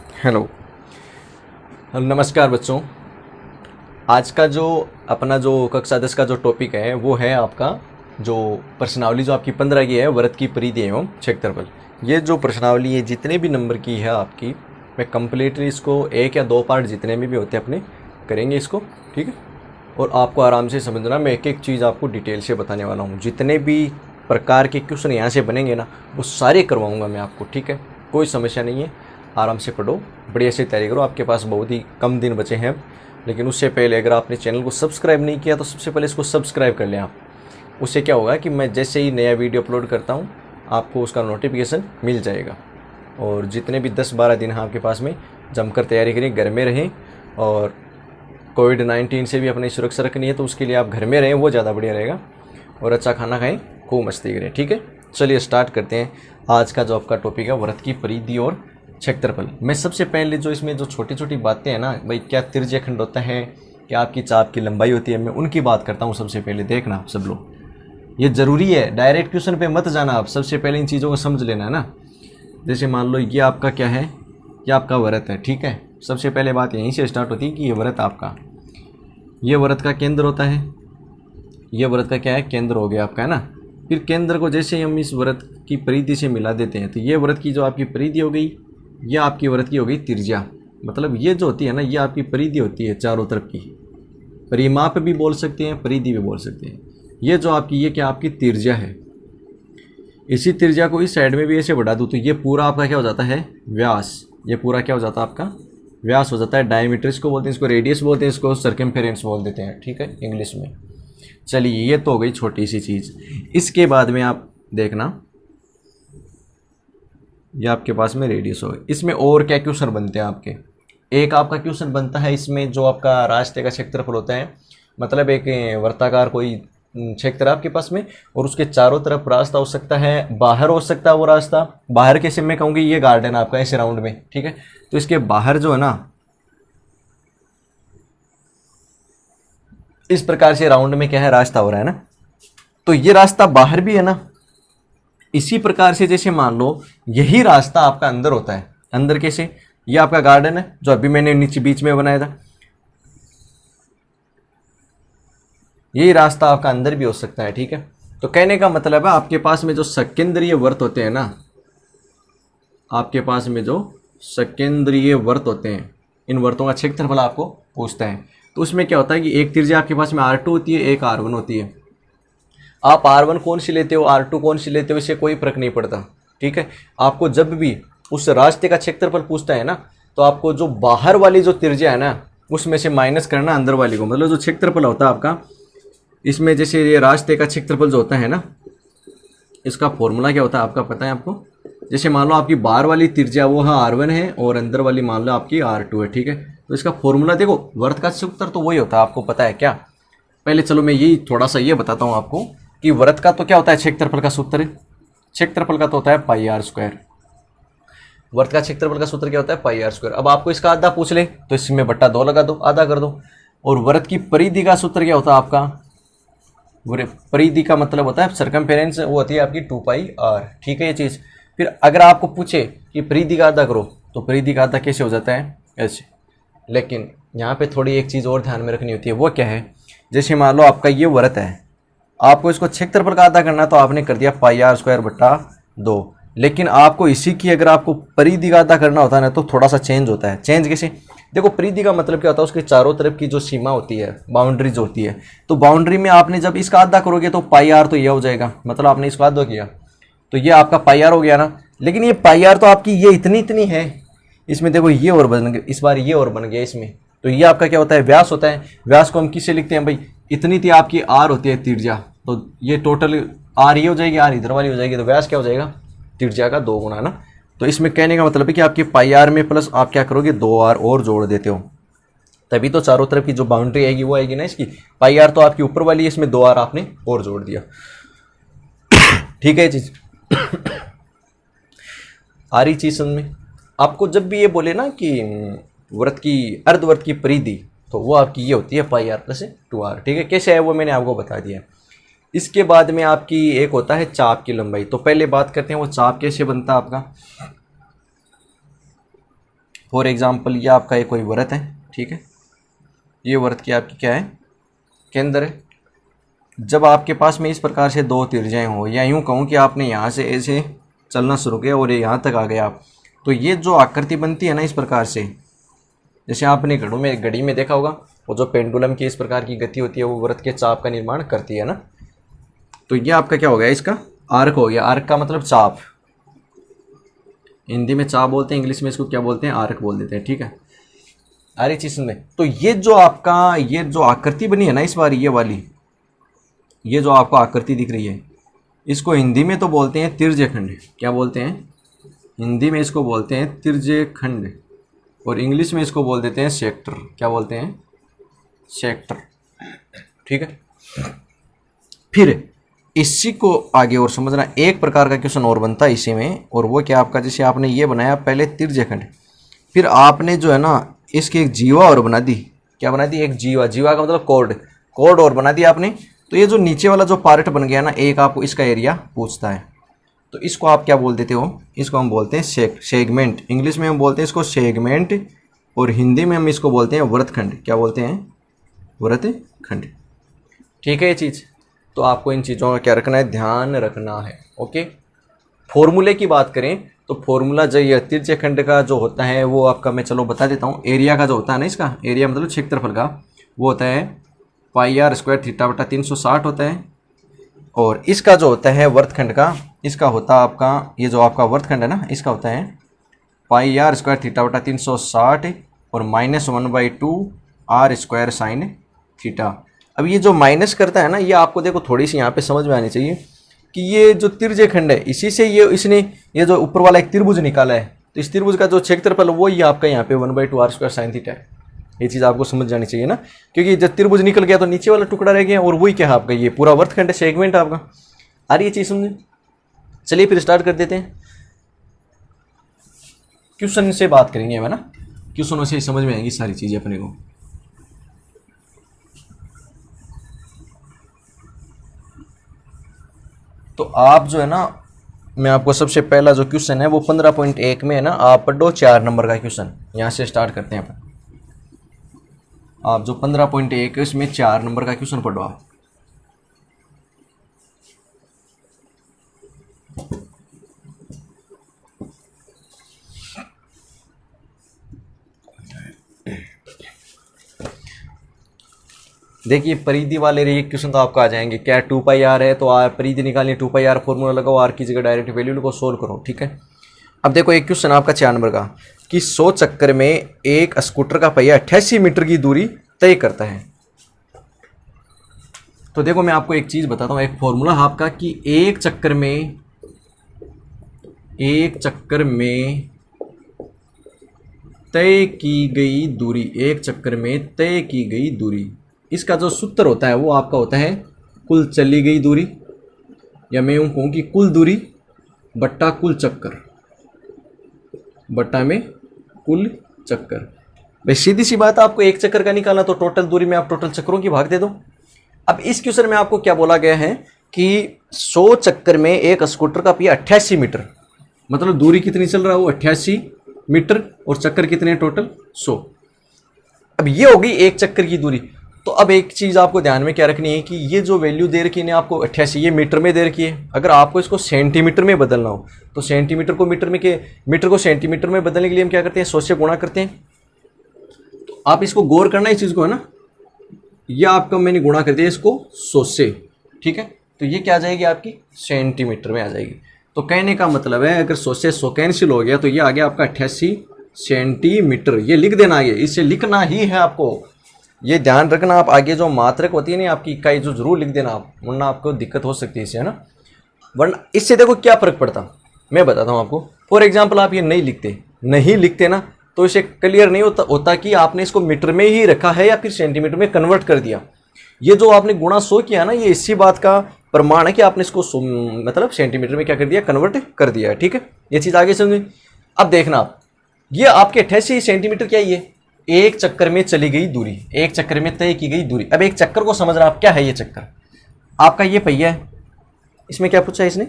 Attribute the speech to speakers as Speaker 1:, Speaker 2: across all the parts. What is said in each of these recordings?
Speaker 1: Hello. नमस्कार बच्चों। आज का जो अपना जो कक्षा 10 का जो टॉपिक है वो है आपका जो प्रश्नावली जो आपकी 15 की है, व्रत की परिधि एवं क्षेत्रफल। ये जो प्रश्नावली है जितने भी नंबर की है आपकी, मैं कंप्लीटली इसको एक या दो पार्ट जितने में भी होते हैं अपने करेंगे इसको, ठीक है। और आपको आराम से समझना, मैं एक एक चीज़ आपको डिटेल से बताने वाला हूँ। जितने भी प्रकार के क्वेश्चन यहाँ से बनेंगे ना वो सारे करवाऊँगा मैं आपको, ठीक है। कोई समस्या नहीं है, आराम से पढ़ो, बढ़िया से तैयारी करो। आपके पास बहुत ही कम दिन बचे हैं, लेकिन उससे पहले अगर आपने चैनल को सब्सक्राइब नहीं किया तो सबसे पहले इसको सब्सक्राइब कर लें आप। उससे क्या होगा कि मैं जैसे ही नया वीडियो अपलोड करता हूँ आपको उसका नोटिफिकेशन मिल जाएगा। और जितने भी 10-12 दिन हैं आपके पास में, जमकर तैयारी करें, घर में रहें। और कोविड-19 से भी अपनी सुरक्षा रखनी है तो उसके लिए आप घर में रहें, वो ज़्यादा बढ़िया रहेगा। और अच्छा खाना खाएँ, खूब मस्ती करें, ठीक है। चलिए स्टार्ट करते हैं। आज का जो आपका टॉपिक है व्रत की परिधि और क्षेत्रफल। मैं सबसे पहले जो इसमें जो छोटी छोटी बातें हैं ना भाई, क्या त्रिज्य खंड होता है, क्या आपकी चाप की लंबाई होती है, मैं उनकी बात करता हूँ। सबसे पहले देखना आप सब लोग, ये ज़रूरी है, डायरेक्ट क्वेश्चन पे मत जाना आप, सबसे पहले इन चीज़ों को समझ लेना है ना। जैसे मान लो ये आपका क्या है, ये आपका व्रत है, ठीक है। सबसे पहले बात यहीं से स्टार्ट होती है कि ये व्रत आपका, ये व्रत का केंद्र होता है। ये व्रत का क्या है, केंद्र हो गया आपका, है ना। फिर केंद्र को जैसे ही हम इस व्रत की परिधि से मिला देते हैं तो ये व्रत की जो आपकी परिधि हो गई, यह आपकी व्रत की हो गई त्रिज्या। मतलब ये जो होती है ना, ये आपकी परिधि होती है चारों तरफ की। परिमाप भी बोल सकते हैं, परिधि भी बोल सकते हैं। ये जो आपकी, ये क्या आपकी त्रिज्या है। इसी त्रिज्या को इस साइड में भी ऐसे बढ़ा दूँ तो ये पूरा आपका क्या हो जाता है, व्यास। ये पूरा क्या हो जाता है आपका, व्यास हो जाता है। डायमीटर इसको बोलते हैं, इसको रेडियस बोलते हैं, इसको सर्कमफेरेंस बोल देते हैं, ठीक है, इंग्लिश में। चलिए ये तो हो गई छोटी सी चीज़। इसके बाद में आप देखना, ये आपके पास में रेडियस हो गई। इसमें और क्या क्वेश्चन बनते हैं आपके, एक आपका क्वेश्चन बनता है इसमें जो आपका रास्ते का क्षेत्रफल होता है। मतलब एक वर्ताकार कोई क्षेत्र है आपके पास में और उसके चारों तरफ रास्ता हो सकता है, बाहर हो सकता है वो रास्ता। बाहर कैसे, मैं कहूँगी ये गार्डन आपका ऐसे राउंड में, ठीक है। तो इसके बाहर जो है ना, इस प्रकार से राउंड में क्या है, रास्ता हो रहा है ना। तो ये रास्ता बाहर भी है ना। इसी प्रकार से जैसे मान लो यही रास्ता आपका अंदर होता है। अंदर कैसे, ये आपका गार्डन है जो अभी मैंने नीचे बीच में बनाया था। यही रास्ता आपका अंदर भी हो सकता है, ठीक है। तो कहने का मतलब है आपके पास में जो सकेंद्रीय वर्त होते हैं ना, आपके पास में जो सकेंद्रीय वर्त होते हैं, इन वर्तों का क्षेत्रफल आपको पूछता है। तो उसमें क्या होता है कि एक त्रिज्या आपके पास में R2 होती है, एक R1 होती है। आप R1 कौन सी लेते हो, R2 कौन सी लेते हो, इससे कोई फर्क नहीं पड़ता, ठीक है। आपको जब भी उस रास्ते का क्षेत्रफल पूछता है ना, तो आपको जो बाहर वाली जो त्रिज्या है ना उसमें से माइनस करना अंदर वाली को। मतलब जो क्षेत्रफल होता है आपका, इसमें जैसे ये रास्ते का क्षेत्रफल जो होता है ना, इसका फॉर्मूला क्या होता है आपका पता है आपको। जैसे मान लो आपकी बाहर वाली त्रिज्या वो है R1 है और अंदर वाली मान लो आपकी R2 है, ठीक है। तो इसका फॉर्मूला देखो, वर्त का सूत्र तो वही होता है, आपको पता है क्या। पहले चलो मैं यही थोड़ा सा ये बताता हूँ आपको कि व्रत का तो क्या होता है, क्षेत्रफल का सूत्र। क्षेत्रफल का तो होता है πr²। व्रत का क्षेत्रफल का सूत्र क्या होता है, πr²। अब आपको इसका आधा पूछ ले तो इसमें बट्टा 2 लगा दो, आधा कर दो। और व्रत की परिधि का सूत्र क्या होता है आपका, परिधि का मतलब होता है सर्कमफेरेंस, वो होती है आपकी 2πr, ठीक है ये चीज़। फिर अगर आपको पूछे कि परिधि का आधा करो तो परिधि का आधा कैसे हो जाता है, ऐसे। लेकिन यहाँ पे थोड़ी एक चीज़ और ध्यान में रखनी होती है, वो क्या है, जैसे मान लो आपका ये व्रत है, आपको इसको क्षेत्रफल का आधा करना तो आपने कर दिया πr²/2। लेकिन आपको इसी की अगर आपको परिधि का आधा करना होता है ना तो थोड़ा सा चेंज होता है। चेंज कैसे, देखो परिधि का मतलब क्या होता है, उसके चारों तरफ की जो सीमा होती है, बाउंड्रीज होती है। तो बाउंड्री में आपने जब इसका आधा करोगे तो πr तो यह हो जाएगा, मतलब आपने इसका आधा किया तो ये आपका πr हो गया ना। लेकिन ये πr तो आपकी ये इतनी है, इसमें देखो ये और बन गया, इस बार ये और बन गया इसमें। तो ये आपका क्या होता है, व्यास होता है। व्यास को हम किससे लिखते हैं भाई, इतनी थी आपकी R होती है त्रिज्या, तो ये टोटल R ये हो जाएगी, R इधर वाली हो जाएगी, तो व्यास क्या हो जाएगा, त्रिज्या का 2 गुना ना। तो इसमें कहने का मतलब है कि आपके πr में प्लस आप क्या करोगे, 2r और जोड़ देते हो, तभी तो चारों तरफ की जो बाउंड्री आएगी वो आएगी ना इसकी। πr तो आपकी ऊपर वाली है, इसमें 2r आपने और जोड़ दिया, ठीक है ये चीज़। आ रही चीज़ समझ में। आपको जब भी ये बोले ना कि व्रत की, अर्धव्रत की परिधि, तो वो आपकी ये होती है πr+2r, ठीक है। कैसे है वो मैंने आपको बता दिया। इसके बाद में आपकी एक होता है चाप की लंबाई। तो पहले बात करते हैं वो चाप कैसे बनता है आपका। फॉर एग्जाम्पल ये आपका एक कोई वृत्त है, ठीक है, ये वृत्त की आपकी क्या है, केंद्र है। जब आपके पास में इस प्रकार से दो तिरछाएं हो, या यूँ कहूँ कि आपने यहाँ से ऐसे चलना शुरू किया और यहाँ तक आ गया आप, तो ये जो आकृति बनती है ना इस प्रकार से, जैसे आपने घड़ी में देखा होगा, वो जो पेंडुलम की इस प्रकार की गति होती है वो वृत्त के चाप का निर्माण करती है ना। तो ये आपका क्या हो गया, इसका आर्क हो गया। आर्क का मतलब चाप, हिंदी में चाप बोलते हैं, इंग्लिश में इसको क्या बोलते हैं, आर्क बोल देते हैं, ठीक है। आ रही चीज में। तो ये जो आपका ये जो आकृति बनी है ना इस बार, ये वाली, ये जो आपको आकृति दिख रही है, इसको हिंदी में तो बोलते हैं तिर्यखंड। क्या बोलते हैं, हिंदी में इसको बोलते हैं तिर्यखंड, और इंग्लिश में इसको बोल देते हैं सेक्टर। क्या बोलते हैं, सेक्टर, ठीक है। फिर इसी को आगे और समझना, एक प्रकार का क्वेश्चन और बनता है इसी में, और वो क्या आपका, जैसे आपने ये बनाया पहले तिर्यखंड, फिर आपने जो है ना इसकी एक जीवा और बना दी। क्या बना दी, एक जीवा, जीवा का मतलब कोड और बना दिया आपने। तो ये जो नीचे वाला जो पार्ट बन गया ना एक, आपको इसका एरिया पूछता है, तो इसको आप क्या बोल देते हो, इसको हम बोलते हैं सेगमेंट। इंग्लिश में हम बोलते हैं इसको सेगमेंट, और हिंदी में हम इसको बोलते हैं वृत्तखंड। क्या बोलते हैं, वृत्तखंड, ठीक है ये चीज़। तो आपको इन चीज़ों का क्या रखना है, ध्यान रखना है, ओके। फॉर्मूले की बात करें तो फॉर्मूला जो ये तिर्यखंड का जो होता है वो आपका मैं चलो बता देता हूँ। एरिया का जो होता है ना, इसका एरिया मतलब क्षेत्रफल का, वो होता है पाई आर स्क्वायर थीटा बटा 360 होता है। और इसका जो होता है वृत्तखंड का, इसका होता है आपका, ये जो आपका वृत्तखंड है ना, इसका होता है पाई आर स्क्वायर थीटा बटा 360 और -1/2 आर स्क्वायर साइन थीटा। अब ये जो माइनस करता है ना, ये आपको देखो थोड़ी सी यहाँ पे समझ में आनी चाहिए कि ये जो तिर्यखंड है, इसी से ये इसने ये जो ऊपर वाला एक त्रिभुज निकाला है, तो इस त्रिभुज का जो क्षेत्रफल वो ही आपका यहाँ पे 1/2 आर स्क्वायर साइन थीटा है। ये चीज़ आपको समझ जानी चाहिए ना, क्योंकि जब त्रिभुज निकल गया तो नीचे वाला टुकड़ा रह गया, और वही क्या है आपका, ये पूरा वृत्तखंड है, सेगमेंट आपका। आ रही ये चीज़ समझे। चलिए फिर स्टार्ट कर देते हैं, क्वेश्चन से बात करेंगे है ना, क्वेश्चनों से समझ में आएंगी सारी चीज़ें अपने को। तो आप जो है ना, मैं आपको सबसे पहला जो क्वेश्चन है वो 15.1 में है ना, आप पढ़ो 4 नंबर का क्वेश्चन, यहाँ से स्टार्ट करते हैं अपन। आप जो 15.1 है इसमें 4 नंबर का क्वेश्चन पढ़ो आप। देखिए परिधि वाले रही क्वेश्चन तो आपको आ जाएंगे। क्या 2πr है तो परिधि निकालनी, 2πr फॉर्मूला लगाओ, आर की जगह डायरेक्ट वैल्यू को सोल्व करो, ठीक है। अब देखो एक क्वेश्चन आपका 4 नंबर का कि 100 चक्कर में एक स्कूटर का पहिया 88 मीटर की दूरी तय करता है। तो देखो मैं आपको एक चीज़ बताता हूँ, एक फॉर्मूला आपका कि एक चक्कर में तय की गई दूरी, एक चक्कर में तय की गई दूरी, इसका जो सूत्र होता है वो आपका होता है कुल चली गई दूरी, या मैं यूँ कहूँ कि कुल दूरी बट्टा कुल चक्कर, बट्टा में कुल चक्कर। भाई सीधी सी बात, आपको एक चक्कर का निकालना तो टोटल दूरी में आप टोटल चक्करों की भाग दे दो। अब इस क्वेश्चन में आपको क्या बोला गया है कि 100 चक्कर में एक स्कूटर का पहिया 88 मीटर, मतलब दूरी कितनी चल रहा है वो 88 मीटर, और चक्कर कितने टोटल 100। अब ये होगी एक चक्कर की दूरी। तो अब एक चीज़ आपको ध्यान में क्या रखनी है कि ये जो वैल्यू दे रखी है आपको 88, ये मीटर में दे रखी है। अगर आपको इसको सेंटीमीटर में बदलना हो तो सेंटीमीटर को मीटर को सेंटीमीटर में बदलने के लिए हम क्या करते हैं, 100 से गुणा करते हैं। तो आप इसको गौर करना इस चीज़ को है ना, यह आपका मैंने गुणा कर दिया इसको 100 से, ठीक है। तो ये क्या आ जाएगी आपकी सेंटीमीटर में आ जाएगी। तो कहने का मतलब है अगर 100 से 100 कैंसिल हो गया तो ये आ गया आपका 88 सेंटीमीटर। ये लिख देना, ये इससे लिखना ही है आपको, ये ध्यान रखना। आप आगे जो मात्रक होती है ना आपकी इकाई, जो जरूर लिख देना आप, वरना आपको दिक्कत हो सकती है इससे, है ना। वरना इससे देखो क्या फ़र्क पड़ता, मैं बताता हूँ आपको। फॉर एग्जांपल आप ये नहीं लिखते ना, तो इसे क्लियर नहीं होता कि आपने इसको मीटर में ही रखा है या फिर सेंटीमीटर में कन्वर्ट कर दिया। ये जो आपने गुणा 100 किया ना, ये इसी बात का प्रमाण है कि आपने इसको मतलब सेंटीमीटर में क्या कर दिया, कन्वर्ट कर दिया है, ठीक है। ये चीज़ आगे समझे। अब देखना आप, ये आपके 88 सेंटीमीटर क्या ये एक चक्कर में चली गई दूरी, एक चक्कर में तय की गई दूरी। अब एक चक्कर को समझना आप, क्या है ये चक्कर, आपका ये पहिया है, इसमें क्या पूछा है इसने,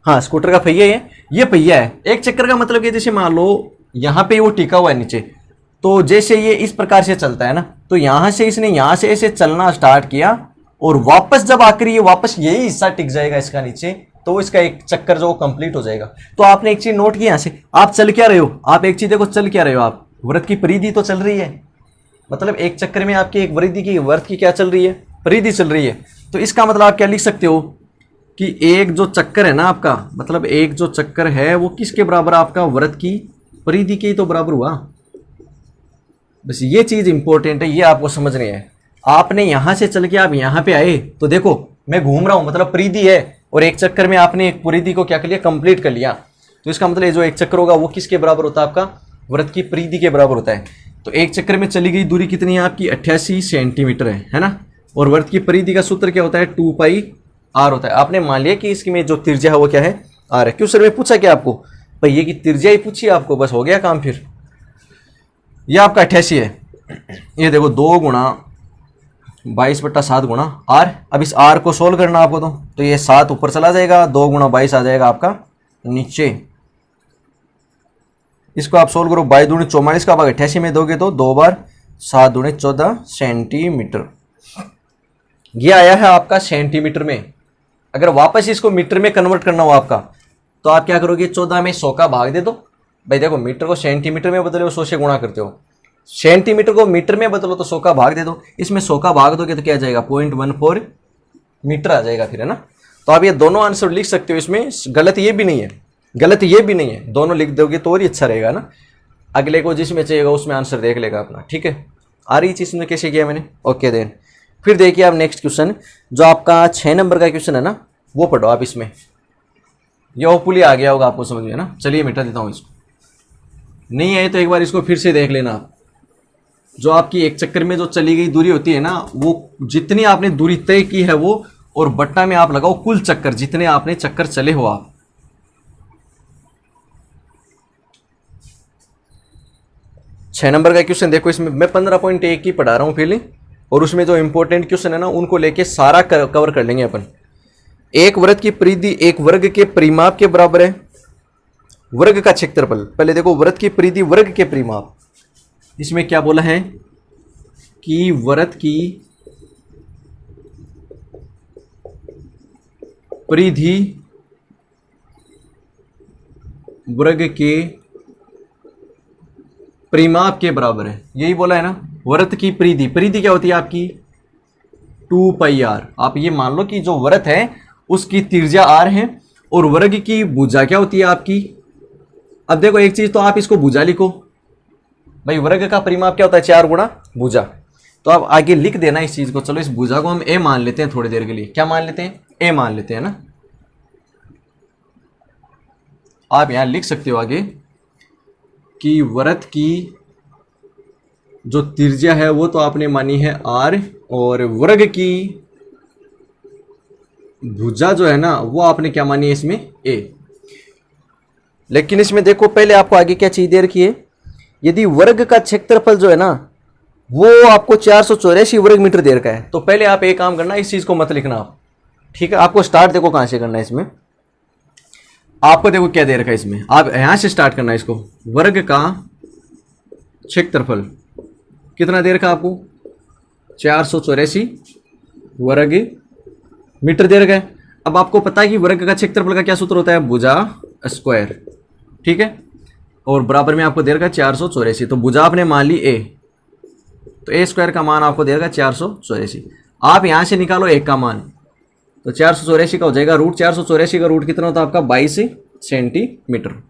Speaker 1: हाँ स्कूटर का पहिया है, ये पहिया है। एक चक्कर का मतलब ये जैसे मान लो यहाँ पे वो टिका हुआ है नीचे। तो जैसे ये इस प्रकार से चलता है ना, तो यहाँ से इसने यहाँ से ऐसे चलना स्टार्ट किया और वापस जब आकर ये वापस यही हिस्सा टिक जाएगा इसका नीचे, तो इसका एक चक्कर जो कंप्लीट हो जाएगा। तो आपने एक चीज नोट की यहाँ से, आप चल क्या रहे हो, आप एक चीज देखो चल क्या रहे हो, आप वृत्त की परिधि तो चल रही है, मतलब एक चक्कर में आपकी एक वृद्धि की वृत्त की क्या चल रही है, परिधि चल रही है। तो इसका मतलब आप क्या लिख सकते हो कि एक जो चक्कर है ना आपका, मतलब एक जो चक्कर है वो किसके बराबर, आपका वृत्त की परिधि के ही तो बराबर हुआ। बस ये चीज इंपॉर्टेंट है, ये आपको समझनी है। आपने यहां से चल के आप यहां पे आए तो देखो मैं घूम रहा हूं, मतलब परिधि है, और एक चक्कर में आपने एक परिधि को क्या कर लिया, कंप्लीट कर लिया। तो इसका मतलब जो एक चक्कर होगा वो किसके बराबर होता है, आपका वृत्त की परिधि के बराबर होता है। तो एक चक्कर में चली गई दूरी कितनी है आपकी, 88 सेंटीमीटर है ना। और वृत्त की परिधि का सूत्र क्या होता है, 2πr होता है। आपने मान लिया कि इसकी में जो त्रिज्या है वो क्या है, आर है। क्यों सर में पूछा क्या आपको, भैया की त्रिज्या ही पूछी आपको, बस हो गया काम। फिर यह आपका 88 है, ये देखो 2 गुणा 22/7 गुणा आर। अब इस आर को सोल्व करना आपको, तो ये 7 ऊपर चला जाएगा, 2 गुणा 22 आ जाएगा आपका नीचे। इसको आप सोल्व करो, 22 दूनी 44 का भाग 88 में दोगे तो 2 बार 7 दूनी 14 सेंटीमीटर। ये आया है आपका सेंटीमीटर में। अगर वापस इसको मीटर में कन्वर्ट करना हो आपका, तो आप क्या करोगे, 14 में 100 का भाग दे दो। भाई देखो मीटर को सेंटीमीटर में बदले हो 100 से गुणा करते हो, सेंटीमीटर को मीटर में बदलो तो 100 का भाग दे दो। इसमें 100 का भाग दोगे तो क्या आ जाएगा, 0.14 मीटर आ जाएगा फिर, है ना। तो आप ये दोनों आंसर लिख सकते हो, इसमें गलत ये भी नहीं है, गलत ये भी नहीं है, दोनों लिख दोगे तो और ही अच्छा रहेगा ना। अगले को जिसमें चाहिएगा उसमें आंसर देख लेगा अपना, ठीक है। आ रही चीज़ में कैसे किया मैंने, ओके देन। फिर देखिए आप नेक्स्ट क्वेश्चन, जो आपका 6 नंबर का क्वेश्चन है ना, वो पढ़ो आप। इसमें ये होपफुली आ गया होगा आपको समझ में ना। चलिए मिटा देता हूँ इसको, नहीं है तो एक बार इसको फिर से देख लेना आप। जो आपकी एक चक्कर में जो चली गई दूरी होती है ना, वो जितनी आपने दूरी तय की है वो, और बट्टा में आप लगाओ कुल चक्कर, जितने आपने चक्कर चले हो आप। छह नंबर का क्वेश्चन देखो, इसमें मैं 15.1 की पढ़ा रहा हूं पहले, और उसमें जो इंपॉर्टेंट क्वेश्चन है ना उनको लेके सारा कवर कर लेंगे अपन। एक वृत्त की परिधि एक वर्ग के परिमाप के बराबर है। वर्ग का क्षेत्रफल, पहले देखो वृत्त की परिधि वर्ग के परिमाप। इसमें क्या बोला है कि वृत्त की परिधि वर्ग के परिमाप के बराबर है, यही बोला है ना। वृत्त की परिधि, परिधि क्या होती है आपकी, 2πr। आप ये मान लो कि जो वृत्त है उसकी त्रिज्या r है, और वर्ग की भुजा क्या होती है आपकी। अब देखो एक चीज, तो आप इसको भुजा लिखो भाई, वर्ग का परिमाप क्या होता है, 4 गुणा भुजा। तो आप आगे लिख देना इस चीज को। चलो इस भुजा को हम a मान लेते हैं थोड़ी देर के लिए। क्या मान लेते हैं, a मान लेते हैं ना। आप यहां लिख सकते हो आगे कि वृत्त की जो त्रिज्या है वो तो आपने मानी है r, और वर्ग की भुजा जो है ना वो आपने क्या मानी है इसमें, a। लेकिन इसमें देखो पहले आपको आगे क्या चीज दे रखी है, यदि वर्ग का क्षेत्रफल जो है ना वो आपको 484 वर्ग मीटर दे रखा है, तो पहले आप एक काम करना, इस चीज को मत लिखना आप, ठीक है। आपको स्टार्ट देखो कहां से करना है इसमें। आपको देखो क्या दे रखा है इसमें, आप यहां से स्टार्ट करना है इसको। वर्ग का क्षेत्रफल कितना दे रखा है आपको, 484 वर्ग मीटर दे रखा है। अब आपको पता है कि वर्ग का क्षेत्रफल का क्या सूत्र होता है, भुजा स्क्वायर, ठीक है। और बराबर में आपको दे रखा है 484, तो भुजा आपने मान ली a, तो a स्क्वायर का मान आपको दे रखा है 484। आप यहां से निकालो एक का मान, तो 484 का हो जाएगा रूट। 484 का रूट कितना होता है आपका, 22 सेंटीमीटर,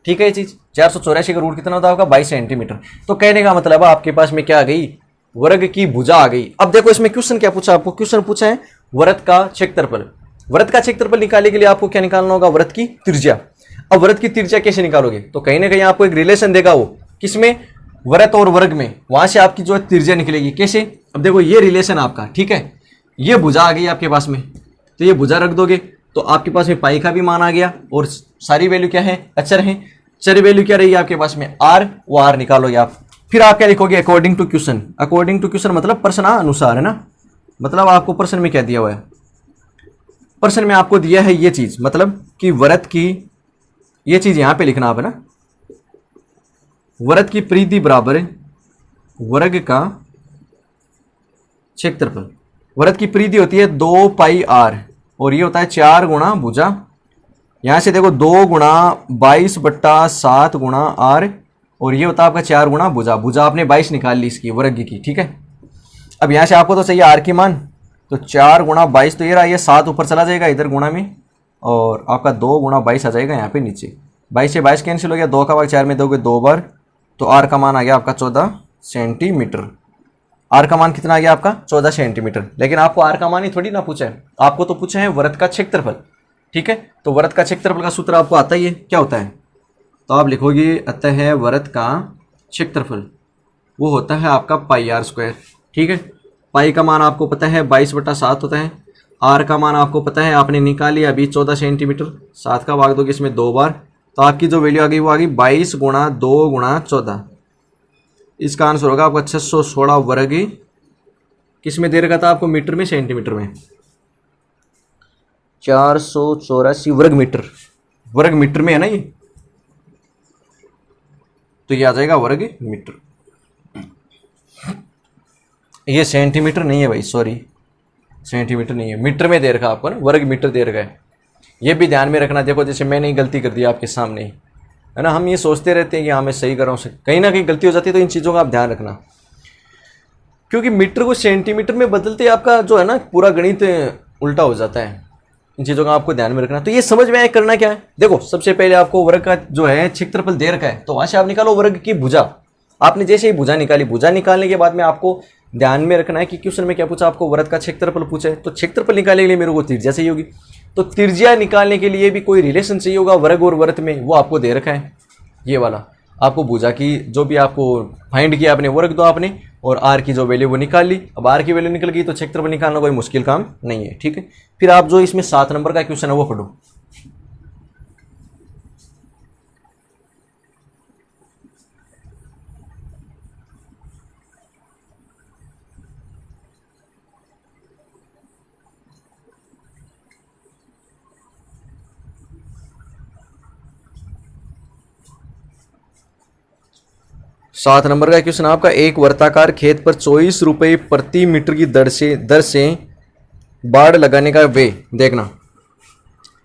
Speaker 1: ठीक है। ये चीज 484 का रूट कितना होता है आपका, 22 सेंटीमीटर। तो कहने का मतलब है आपके पास में क्या आ गई, वर्ग की भुजा आ गई। अब देखो इसमें क्वेश्चन क्या पूछा आपको, क्वेश्चन पूछा है वृत्त का क्षेत्रफल। वृत्त का क्षेत्रफल निकालने के लिए आपको क्या निकालना होगा, वृत्त की त्रिज्या। अब वृत्त की त्रिज्या कैसे निकालोगे, तो कहीं ना कहीं आपको एक रिलेशन देगा वो, किसमें, वृत्त और वर्ग में, वहां से आपकी जो त्रिज्या निकलेगी कैसे। अब देखो ये रिलेशन आपका, ठीक है, ये भुजा आ गई आपके पास में, तो ये भुजा रख दोगे तो आपके पास में पाई का भी मान आ गया, और सारी वैल्यू क्या है, अचर है। चर वैल्यू क्या रहेगी आपके पास में, आर, वो आर निकालोगे आप। फिर आप क्या लिखोगे, according to question. According to question मतलब प्रश्नानुसार, है ना। मतलब आपको प्रश्न में क्या दिया हुआ है, प्रश्न में आपको दिया है ये चीज, मतलब कि वृत्त की, ये चीज यहां पे लिखना आप, है ना। वृत्त की परिधि बराबर वर्ग का क्षेत्रफल। वृत्त की परिधि होती है 2 पाई आर और ये होता है 4 गुणा भुजा। यहां से देखो 2 गुणा 22/7 गुणा आर और ये होता है आपका 4 गुणा भुजा। भुजा आपने 22 निकाल ली इसकी वर्ग की, ठीक है। अब यहां से आपको तो चाहिए आर की मान, तो 4 गुणा 22 तो ये रहा, ये 7 ऊपर चला जाएगा इधर गुणा में और आपका 2 गुणा 22 आ जाएगा यहाँ पे नीचे। 22 से 22 कैंसिल हो गया, 2 का भाग 4 में दोगे 2 बार, तो आर का मान आ गया आपका 14 सेंटीमीटर। आर का मान कितना आ गया आपका 14 सेंटीमीटर। लेकिन आपको आर का मान ही थोड़ी ना पूछा है, आपको तो पूछा है वृत्त का क्षेत्रफल, ठीक है। तो वृत्त का क्षेत्रफल का सूत्र आपको आता ही है, क्या होता है, तो आप लिखोगे अतः वृत्त का क्षेत्रफल वो होता है आपका पाई आर स्क्वायर, ठीक है। पाई का मान आपको पता है 22/7 होता है। आर का मान आपको पता है, आपने निकाली अभी 14 सेंटीमीटर। 7 का भाग दोगे इसमें 2 बार, तो आपकी जो वैल्यू आ गई वो आ गई 22 गुणा 2 गुणा 14। इसका आंसर होगा आपका 616 वर्ग। किस में दे रखा था आपको, मीटर में सेंटीमीटर में, 484 वर्ग मीटर। वर्ग मीटर में है ना ये, तो ये आ जाएगा वर्ग मीटर। ये सेंटीमीटर नहीं है भाई, सॉरी सेंटीमीटर नहीं है, मीटर में दे रखा आपको ना, वर्ग मीटर दे रखा है। ये भी ध्यान में रखना। देखो जैसे मैंने गलती कर दी आपके सामने ही, है ना, हम ये सोचते रहते हैं कि हाँ मैं सही कर रहा हूँ, कहीं ना कहीं गलती हो जाती है। तो इन चीज़ों का आप ध्यान रखना, क्योंकि मीटर को सेंटीमीटर में बदलते आपका जो है ना पूरा गणित उल्टा हो जाता है। इन चीज़ों का आपको ध्यान में रखना। तो ये समझ में आए करना क्या है, देखो सबसे पहले आपको वर्ग का जो है क्षेत्रफल दे रखा है, तो वहाँ से आप निकालो वर्ग की भुजा। आपने जैसे ही भुजा निकाली, भुजा निकालने के बाद में आपको ध्यान में रखना है कि क्वेश्चन में क्या पूछा, आपको वृत्त का क्षेत्रफल पूछा है, तो क्षेत्रफल निकालने के लिए मेरे को त्रिज्या चाहिए होगी, तो त्रिज्या निकालने के लिए भी कोई रिलेशन चाहिए होगा वर्ग और वृत्त में, वो आपको दे रखा है ये वाला। आपको भुजा की जो भी आपको फाइंड किया आपने, वर्ग दो आपने, और आर की जो वैल्यू वो निकाल ली। अब आर की वैल्यू निकल गई तो क्षेत्रफल निकालना कोई मुश्किल काम नहीं है, ठीक है। फिर आप जो इसमें 7 नंबर का क्वेश्चन है वो पढ़ो। 7 नंबर का क्वेश्चन आपका, एक वर्ताकार खेत पर 24 रुपये प्रति मीटर की दर से बाड़ लगाने का वे देखना,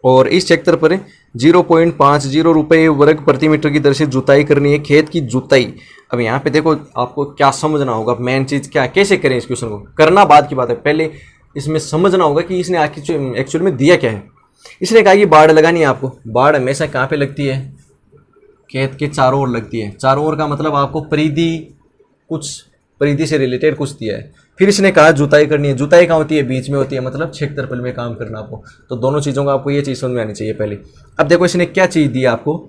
Speaker 1: और इस क्षेत्र पर 0.50 रुपये वर्ग प्रति मीटर की दर से जुताई करनी है। खेत की जुताई, अब यहाँ पे देखो आपको क्या समझना होगा, मेन चीज़ क्या, कैसे करें इस क्वेश्चन को, करना बाद की बात है, पहले इसमें समझना होगा कि इसने एक्चुअल में दिया क्या है। इसने कहा कि बाड़ लगानी है आपको। बाड़ हमेशा कहाँ पे लगती है, खेत के चारों ओर लगती है। चारों ओर का मतलब आपको परिधि, कुछ परिधि से रिलेटेड कुछ दिया है। फिर इसने कहा जुताई करनी है। जुताई कहाँ होती है, बीच में होती है, मतलब क्षेत्रफल में काम करना आपको। तो दोनों चीज़ों का आपको ये चीज़ समझ में आनी चाहिए पहले। अब देखो इसने क्या चीज़ दी आपको,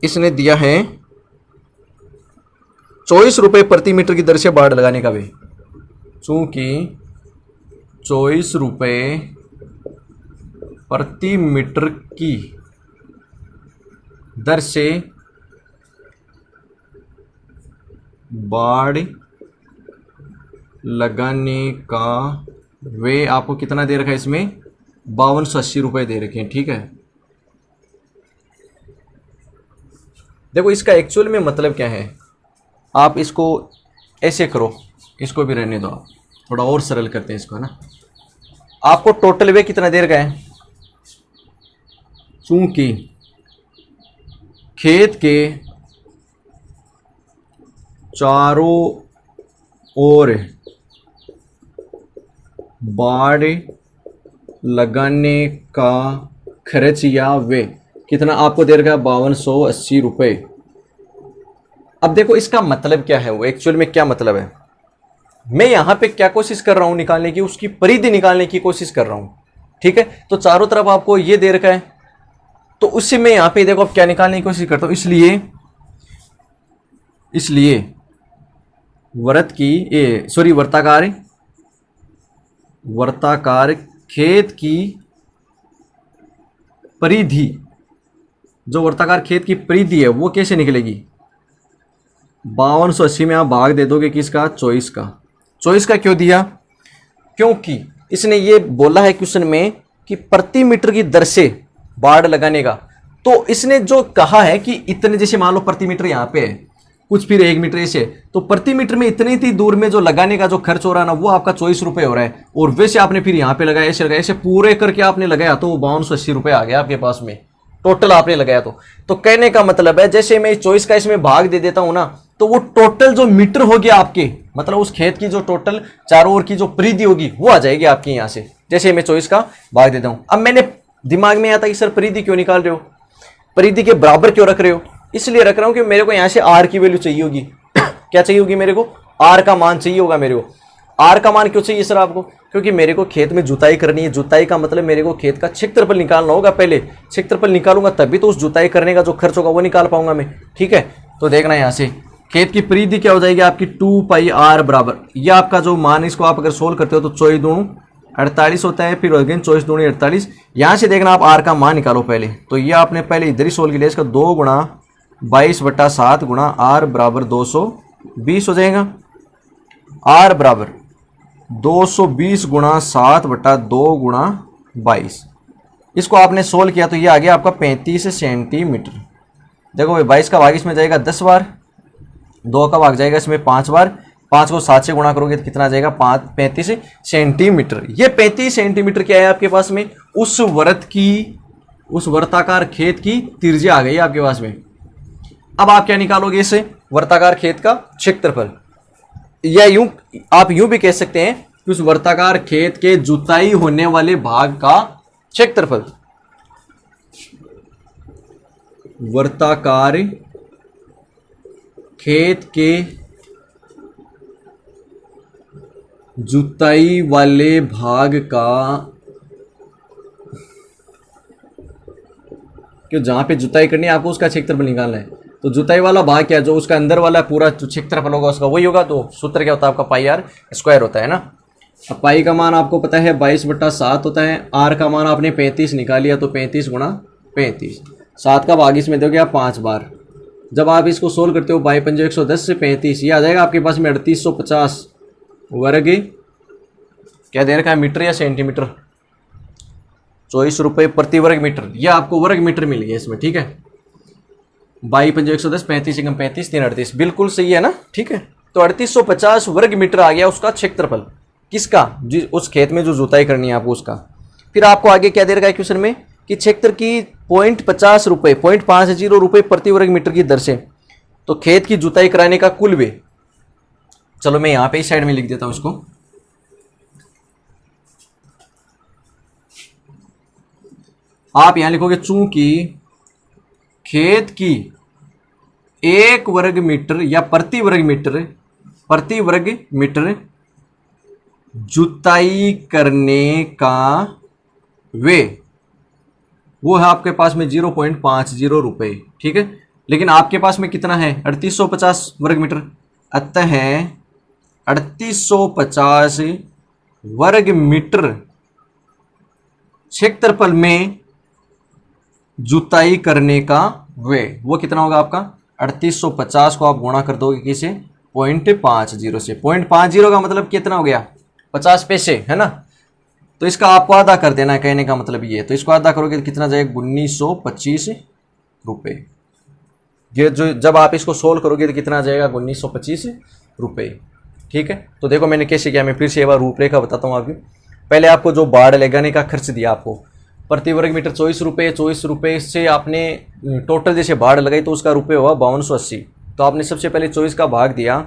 Speaker 1: इसने दिया है 24 रुपये प्रति मीटर की दर से बाड़ लगाने का वे। चूंकि 24 रुपये प्रति मीटर की दर से बाड़ लगाने का वे आपको कितना दे रखा है, इसमें 5280 रुपये दे रखे हैं, ठीक है। देखो इसका एक्चुअल में मतलब क्या है, आप इसको ऐसे करो, इसको भी रहने दो, आप थोड़ा और सरल करते हैं इसको, है ना। आपको टोटल वे कितना दे रखा है, चूंकि खेत के चारों ओर बाड़ लगाने का खर्च या वे कितना आपको दे रखा है, 5280 रुपये। अब देखो इसका मतलब क्या है, वो एक्चुअल में क्या मतलब है। मैं यहाँ पे क्या कोशिश कर रहा हूँ निकालने की, उसकी परिधि निकालने की कोशिश कर रहा हूँ, ठीक है। तो चारों तरफ आपको ये दे रखा है, तो उससे मैं यहाँ पे देखो अब क्या निकालने की कोशिश करता हूँ। इसलिए वर्ताकार खेत की परिधि, जो वर्ताकार खेत की परिधि है वो कैसे निकलेगी, 5280 में आप भाग दे दोगे किसका, 24 का। 24 का क्यों दिया, क्योंकि इसने ये बोला है क्वेश्चन में कि प्रति मीटर की दर से बाड़ लगाने का। तो इसने जो कहा है कि इतने, जैसे मान लो प्रति मीटर यहाँ पे है, कुछ फिर 1 मीटर ऐसे। तो प्रति मीटर में इतनी ही दूर में जो लगाने का जो खर्च हो रहा है ना, वो आपका 24 रुपये हो रहा है। और वैसे आपने फिर यहाँ पे लगाया, ऐसे लगाया, ऐसे पूरे करके आपने लगाया तो वो 5280 रुपये आ गया आपके पास में, टोटल आपने लगाया। तो कहने का मतलब है, जैसे मैं 24 का इसमें भाग दे देता हूं ना, तो वो टोटल जो मीटर हो गया आपके, मतलब उस खेत की जो टोटल चारों ओर की जो परिधि होगी वो आ जाएगी आपके यहाँ से। जैसे मैं 24 का भाग देता हूं। अब मैंने दिमाग में आता कि सर परिधि क्यों निकाल रहे हो, परिधि के बराबर क्यों रख रहे हो? इसलिए रख रहा हूं कि मेरे को यहाँ से आर की वैल्यू चाहिए होगी। क्या चाहिए होगी मेरे को? आर का मान चाहिए होगा मेरे को। आर का मान क्यों चाहिए सर आपको? क्योंकि मेरे को खेत में जुताई करनी है। जुताई का मतलब मेरे को खेत का क्षेत्रफल निकालना होगा। पहले क्षेत्रफल निकालूंगा तभी तो उस जुताई करने का जो खर्च होगा वो निकाल पाऊंगा मैं। ठीक है, तो देखना यहाँ से खेत की परिधि क्या हो जाएगी आपकी 2 पाई आर बराबर, ये आपका जो मान, इसको आप अगर सोल्व करते हो तो 24 दूनी 48 होता है, फिर अगेन 24 दूनी 48। यहाँ से देखना आप आर का मान निकालो पहले। तो ये आपने पहले इधर ही सोल्व किया, इसका 2 गुणा 22/7 गुणा आर बराबर 220 हो जाएगा। आर बराबर 220 गुणा 7/2 गुणा 22। इसको आपने सोल्व किया तो ये आ गया आपका 35 सेंटीमीटर। देखो भाई 22 का भाग इसमें जाएगा 10 बार, 2 का भाग जाएगा इसमें 5 बार, 5 को 7 से गुणा करोगे तो कितना जाएगा 35 सेंटीमीटर। ये 35 सेंटीमीटर क्या है आपके पास में? उस वर्ताकार खेत की त्रिज्या आ गई आपके पास में। अब आप क्या निकालोगे इसे? वर्ताकार खेत का क्षेत्रफल, या यूं आप यूं भी कह सकते हैं कि उस वर्ताकार खेत के जुताई होने वाले भाग का क्षेत्रफल। वर्ताकार खेत के जुताई वाले भाग का, क्यों जहां पे जुताई करनी है आपको उसका क्षेत्रफल निकालना है। तो जुताई वाला भाग क्या है? जो उसका अंदर वाला पूरा जो क्षेत्रफल होगा उसका वही होगा। तो सूत्र क्या होता है आपका? पाई आर स्क्वायर होता है ना। अब पाई का मान आपको पता है 22/7 होता है। आर का मान आपने 35 निकाल लिया, तो 35 गुणा 35, 7 का भाग इसमें दोगे आप 5 बार। जब आप इसको सोल्व करते हो 52 110 से 35, ये आ जाएगा आपके पास में 3850 वर्ग, क्या दे रखा है मीटर या सेंटीमीटर? 24 रुपये प्रति वर्ग मीटर। यह आपको वर्ग मीटर मिल गया इसमें। ठीक है, 52 110 35 एकम 35 3 38, बिल्कुल सही है ना। ठीक है, तो 3850 वर्ग मीटर आ गया उसका क्षेत्रफल। किसका? उस खेत में जो जुताई करनी है आपको उसका। फिर आपको आगे क्या दे रखा है क्वेश्चन में कि क्षेत्र की 0.50 रुपये 0.50 रुपये प्रति वर्ग मीटर की दर से तो खेत की जुताई कराने का कुल व्यय। चलो मैं यहां पे इस साइड में लिख देता हूं इसको। आप यहां लिखोगे चूंकि खेत की 1 वर्ग मीटर या प्रति वर्ग मीटर जुताई करने का व्यय वो है आपके पास में 0.50 रुपये। ठीक है, लेकिन आपके पास में कितना है? 3850 वर्ग मीटर। अतः 3850 वर्ग मीटर क्षेत्रफल में जुताई करने का व्यय वो कितना होगा आपका? 3850 को आप गुणा कर दोगे किसे? 0.50 से। 0.50 का मतलब कितना हो गया? 50 पैसे, है ना। तो इसका आपको आधा कर देना है, कहने का मतलब ये है। तो इसको आधा करोगे तो कितना जाएगा? 1925 रुपये। ये जो जब आप इसको सोल्व करोगे तो कितना आ जाएगा? 1925 रुपये। ठीक है, तो देखो मैंने कैसे किया। मैं फिर से एक बार रूपरेखा बताता हूँ आपकी। पहले आपको जो बाड़ लगाने का खर्च दिया आपको प्रति वर्ग मीटर 24 रुपये, 24 रुपये से आपने टोटल जैसे बाड़ लगाई तो उसका रुपये हुआ 5280। तो आपने सबसे पहले 24 का भाग दिया,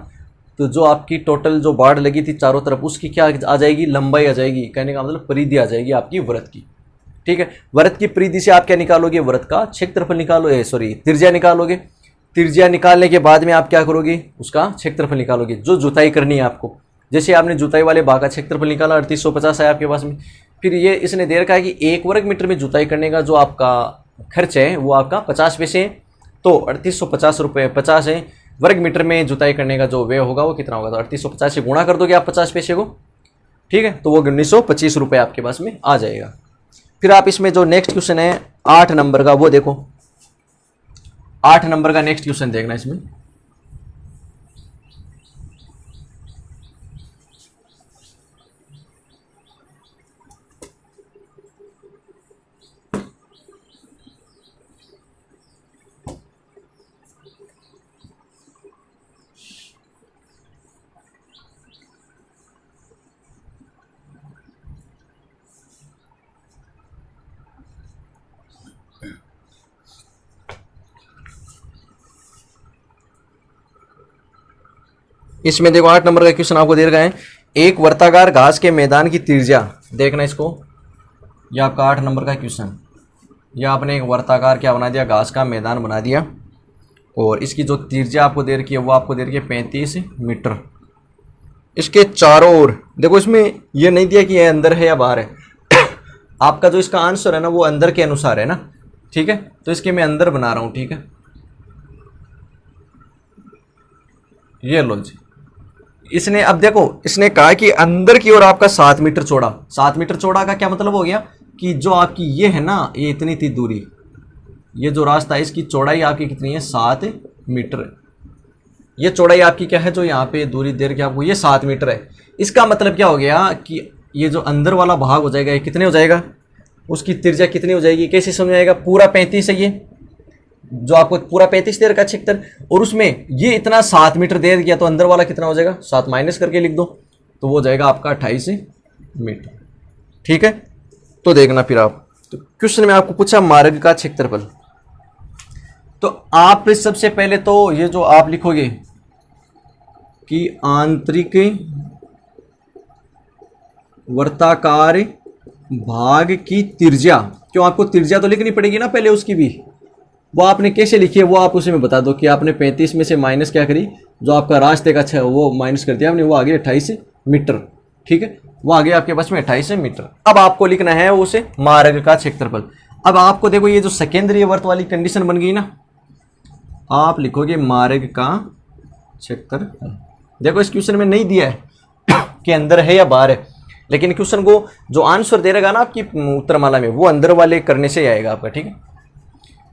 Speaker 1: तो जो आपकी टोटल जो बाड़ लगी थी चारों तरफ उसकी क्या आ जाएगी? लंबाई आ जाएगी। कहने का मतलब परिधि आ जाएगी आपकी वृत्त की। ठीक है, वृत्त की परिधि से आप क्या निकालोगे? वृत्त का क्षेत्रफल निकालोगे, सॉरी त्रिज्या निकालोगे। त्रिज्या निकालने के बाद में आप क्या करोगे? उसका क्षेत्रफल निकालोगे जो जुताई करनी है आपको। जैसे आपने जुताई वाले भाग का क्षेत्रफल निकाला 3850 है आपके पास में। फिर ये इसने दे रखा है कि 1 वर्ग मीटर में जुताई करने का जो आपका खर्च है वो आपका 50 पैसे है। तो 3850 रुपये 50 है, वर्ग मीटर में जुताई करने का जो व्यय होगा वो कितना होगा? तो 3850 से गुणा कर दोगे आप 50 पैसे को। ठीक है, तो वो 1925 रुपये आपके पास में आ जाएगा। फिर आप इसमें जो नेक्स्ट क्वेश्चन है 8 नंबर का वो देखो। 8 नंबर का नेक्स्ट क्वेश्चन देखना इसमें। इसमें देखो 8 नंबर का क्वेश्चन आपको दे रखा है, एक वर्ताकार घास के मैदान की त्रिज्या, देखना इसको, यह आपका 8 नंबर का क्वेश्चन। यह आपने एक वर्ताकार क्या बना दिया, घास का मैदान बना दिया, और इसकी जो त्रिज्या आपको दे रखी है वो आपको दे रखी है 35 मीटर। इसके चारों ओर देखो, इसमें यह नहीं दिया कि यह अंदर है या बाहर है आपका जो इसका आंसर है ना वो अंदर के अनुसार है ना, ठीक है। तो इसके मैं अंदर बना रहा हूं, ठीक है। ये लो जी, इसने अब देखो, इसने कहा कि अंदर की ओर आपका 7 मीटर चौड़ा। 7 मीटर चौड़ा का क्या मतलब हो गया कि जो आपकी ये है ना, ये इतनी थी दूरी, ये जो रास्ता है इसकी चौड़ाई आपकी कितनी है, 7 मीटर। ये चौड़ाई आपकी क्या है, जो यहाँ पे दूरी दे रखी आपको, ये 7 मीटर है। इसका मतलब क्या हो गया कि ये जो अंदर वाला भाग हो जाएगा, ये कितने हो जाएगा, उसकी त्रिज्या कितनी हो जाएगी, कैसे समझाएगा, पूरा 35 है, ये जो आपको पूरा 35 दे रखा 76, और उसमें ये इतना 7 मीटर दे दिया, तो अंदर वाला कितना हो जाएगा, 7 माइनस करके लिख दो, तो वो जाएगा आपका 28 मीटर, ठीक है। तो देखना फिर आप, तो क्वेश्चन में आपको पूछा मार्ग का क्षेत्रफल, तो आप सबसे पहले तो ये जो आप लिखोगे कि आंतरिक वर्ताकार भाग की त्रिज्या, क्यों आपको त्रिज्या तो लिखनी पड़ेगी ना पहले उसकी भी, वो आपने कैसे लिखी है वो आप उसे में बता दो कि आपने 35 में से माइनस क्या करी, जो आपका रास्ते का अच्छा वो माइनस कर दिया आपने, वो आगे 28 मीटर, ठीक है, वो आगे आपके पास में 28 मीटर। अब आपको लिखना है उसे मार्ग का क्षेत्रफल। अब आपको देखो ये जो सेकेंडरी वर्त वाली कंडीशन बन गई ना, आप लिखोगे मार्ग का क्षेत्रफल। देखो इस क्वेश्चन में नहीं दिया है कि अंदर है या बाहर है, लेकिन क्वेश्चन को जो आंसर दे रहेगा ना आपकी उत्तरमाला में, वो अंदर वाले करने से आएगा आपका, ठीक है।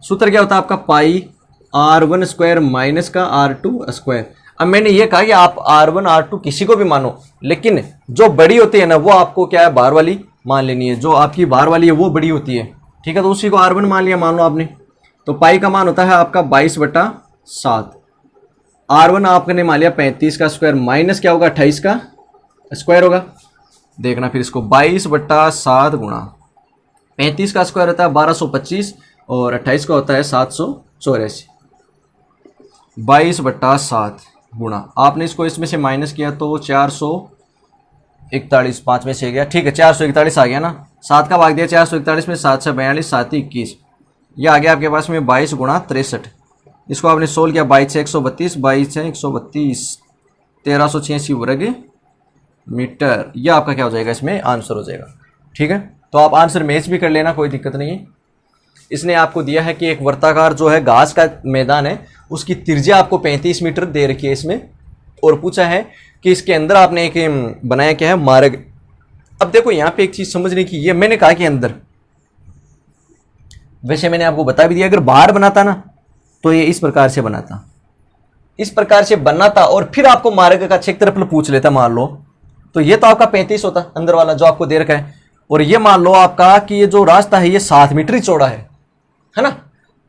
Speaker 1: सूत्र क्या होता है आपका, पाई r1 स्क्वायर माइनस का r2 स्क्वायर। अब मैंने ये कहा कि आप r1 r2 किसी को भी मानो, लेकिन जो बड़ी होती है ना वो आपको क्या है, बाहर वाली मान लेनी है, जो आपकी बाहर वाली है वो बड़ी होती है, ठीक है। तो उसी को r1 मान लिया, मान लो आपने, तो पाई का मान होता है आपका 22/7, r1 आपने मान लिया 35 का स्क्वायर, माइनस क्या होगा 28 का स्क्वायर होगा। देखना फिर इसको, 22/7 गुणा 35 का स्क्वायर होता है 1225, और 28 का होता है 784। 22/7 गुणा, आपने इसको इसमें से माइनस किया तो 441, 5 में से गया, ठीक है, 441 आ गया ना, 7 का भाग दिया 441 में, 7 से 42, 7 21, ये आ गया आपके पास में 22 गुणा 63। इसको आपने सोल्व किया, 22 से 132, 22 से 132, 1386 वर्ग मीटर, ये आपका क्या हो जाएगा, इसमें आंसर हो जाएगा, ठीक है। तो आप आंसर मैच भी कर लेना, कोई दिक्कत नहीं है। इसने आपको दिया है कि एक वर्ताकार जो है घास का मैदान है, उसकी त्रिज्या आपको 35 मीटर दे रखी है इसमें, और पूछा है कि इसके अंदर आपने एक बनाया क्या है, मार्ग। अब देखो यहाँ पे एक चीज समझने की, ये मैंने कहा कि अंदर, वैसे मैंने आपको बता भी दिया, अगर बाहर बनाता ना तो ये इस प्रकार से बनाता, इस प्रकार से बनाता, और फिर आपको मार्ग का क्षेत्रफल पूछ लेता मान लो, तो ये तो आपका 35 होता अंदर वाला जो आपको दे रखा है, और ये मान लो आपका कि ये जो रास्ता है ये 7 मीटर ही चौड़ा है ना।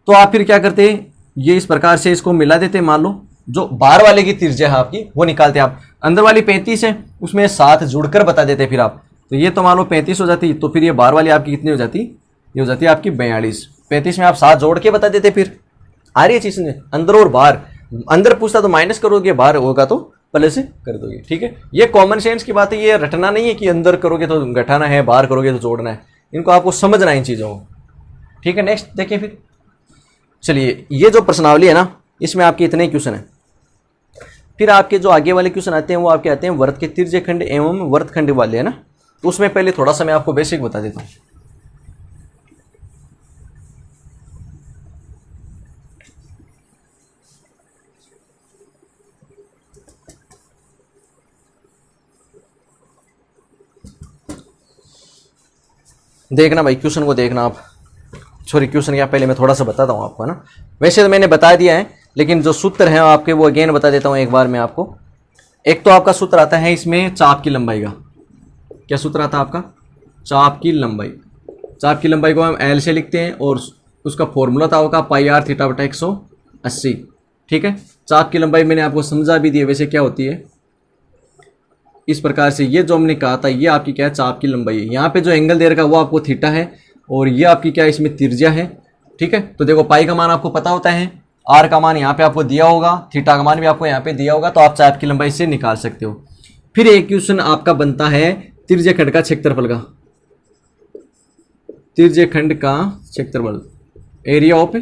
Speaker 1: तो आप फिर क्या करते, ये इस प्रकार से इसको मिला देते, मान लो जो बाहर वाले की त्रिज्या है आपकी वो निकालते आप, अंदर वाली 35 है उसमें 7 जुड़कर बता देते फिर आप, तो ये तो मान लो 35 हो जाती, तो फिर ये बाहर वाली आपकी कितनी हो जाती, ये हो जाती है आपकी 42। 35 में आप 7 जोड़ के बता देते, फिर आ रही है चीज में अंदर और बाहर, अंदर पूछता तो माइनस करोगे, बाहर होगा तो प्लस कर दोगे, ठीक है। ये कॉमन सेंस की बात है, ये रटना नहीं है कि अंदर करोगे तो घटाना है, बाहर करोगे तो जोड़ना है, इनको आपको समझना है इन चीज़ों को, ठीक है। नेक्स्ट देखिए फिर, चलिए ये जो प्रश्नावली है ना, इसमें आपके इतने क्वेश्चन हैं। फिर आपके जो आगे वाले क्वेश्चन आते हैं वो आपके आते हैं वर्त के तिर्यखंड एवं वर्तखंड वाले, है ना। तो उसमें पहले थोड़ा सा मैं आपको बेसिक बता देता हूँ। देखना भाई, क्वेश्चन को देखना आप, सॉरी क्वेश्चन क्या, पहले मैं थोड़ा सा बताता हूँ आपको, है ना। वैसे तो मैंने बता दिया है, लेकिन जो सूत्र है आपके वो अगेन बता देता हूँ एक बार मैं आपको। एक तो आपका सूत्र आता है इसमें चाप की लंबाई का, क्या सूत्र आता है आपका, चाप की लंबाई। चाप की लंबाई को हम एल से लिखते हैं, और उसका फॉर्मूला था होगा पाई आर थीटा बटा 180, ठीक है। चाप की लंबाई मैंने आपको समझा भी दी है वैसे क्या होती है, इस प्रकार से। ये जो हमने कहा था ये आपकी क्या है, चाप की लंबाई है। यहाँ पे जो एंगल दे रखा है वो आपको थीटा है, और ये आपकी क्या है, इसमें त्रिज्या है, ठीक है। तो देखो पाई का मान आपको पता होता है, आर का मान यहाँ पे आपको दिया होगा, थीटा का मान भी आपको यहाँ पे दिया होगा, तो आप चाप की लंबाई से निकाल सकते हो। फिर एक क्वेश्चन आपका बनता है त्रिज्य खंड का क्षेत्रफल का, त्रिज्य खंड का क्षेत्रफल, एरिया ऑफ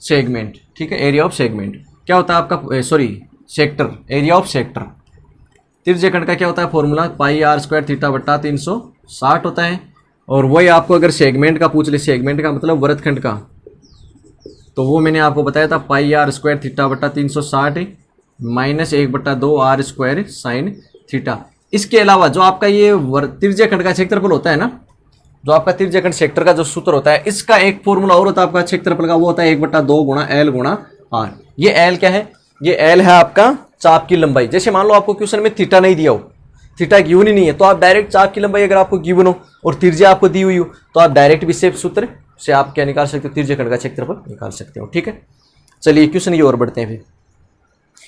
Speaker 1: सेगमेंट, ठीक है, एरिया ऑफ सेगमेंट क्या होता है आपका, sorry sector, area of sector. त्रिज्य खंड का क्या होता है formula, pi r square theta बट्टा 360 होता है। और वही आपको अगर सेगमेंट का पूछ ले, सेगमेंट का मतलब वृत्तखंड का, तो वो मैंने आपको बताया था पाई आर स्क्वायर थीटा बट्टा 360 minus 1/2 R square sine theta. इसके अलावा जो आपका ये त्रिज्य खंड का क्षेत्रफल होता है ना, जो आपका त्रिज्य खंड सेक्टर का जो सूत्र होता है, इसका एक फॉर्मूला और होता है आपका क्षेत्रफल का, वो होता है 1/2 गुणा एल गुणा आर। ये एल क्या है, ये एल है आपका चाप की लंबाई। जैसे मान लो आपको क्वेश्चन में थीटा नहीं दिया हो, थीटा गिवन ही नहीं है, तो आप डायरेक्ट चाप की लंबाई अगर आपको गिवन हो और त्रिज्या आपको दी हुई हो, तो आप डायरेक्ट विक्षेप सूत्र से आप क्या निकाल सकते हो, त्रिज्य खंड का क्षेत्रफल निकाल सकते हो। ठीक है, चलिए क्वेश्चन ये और बढ़ते हैं। फिर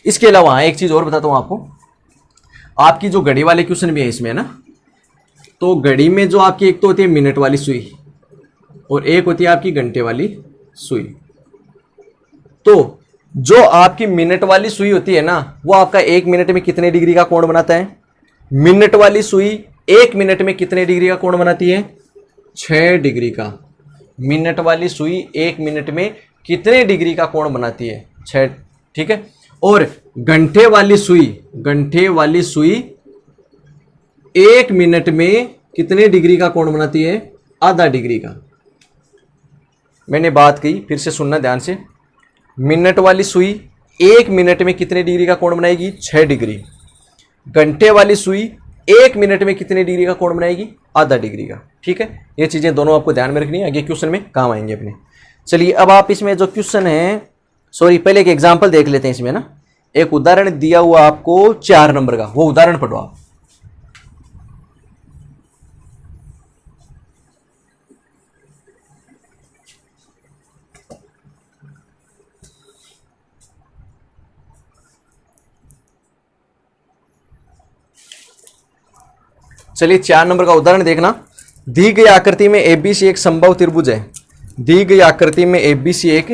Speaker 1: इसके अलावा एक चीज और बताता हूं आपको, आपकी जो घड़ी वाले क्वेश्चन भी है इसमें ना, तो घड़ी में जो आपकी एक तो होती है मिनट वाली सुई और एक होती है आपकी घंटे वाली सुई। तो जो आपकी मिनट वाली सुई होती है ना, वो आपका 1 मिनट में कितने डिग्री का कोण बनाता है, मिनट वाली सुई 1 मिनट में कितने डिग्री का कोण बनाती है, 6 डिग्री का। मिनट वाली सुई 1 मिनट में कितने डिग्री का कोण बनाती है, 6, ठीक है। और घंटे वाली सुई, घंटे वाली सुई 1 मिनट में कितने डिग्री का कोण बनाती है, आधा डिग्री का। मैंने बात की, फिर से सुनना ध्यान से। मिनट वाली सुई 1 मिनट में कितने डिग्री का कोण बनाएगी, 6 डिग्री। घंटे वाली सुई 1 मिनट में कितने डिग्री का कोण बनाएगी, आधा डिग्री का। ठीक है, ये चीजें दोनों आपको ध्यान में रखनी है, आगे क्वेश्चन में काम आएंगे अपने। चलिए अब आप इसमें जो क्वेश्चन है, सॉरी पहले एक एग्जाम्पल देख लेते हैं इसमें ना। एक उदाहरण दिया हुआ आपको 4 नंबर का, वो उदाहरण पढ़ो आप। चलिए 4 नंबर का उदाहरण देखना। दी गई आकृति में एबीसी एक समबाहु त्रिभुज है, दी गई आकृति में एबीसी एक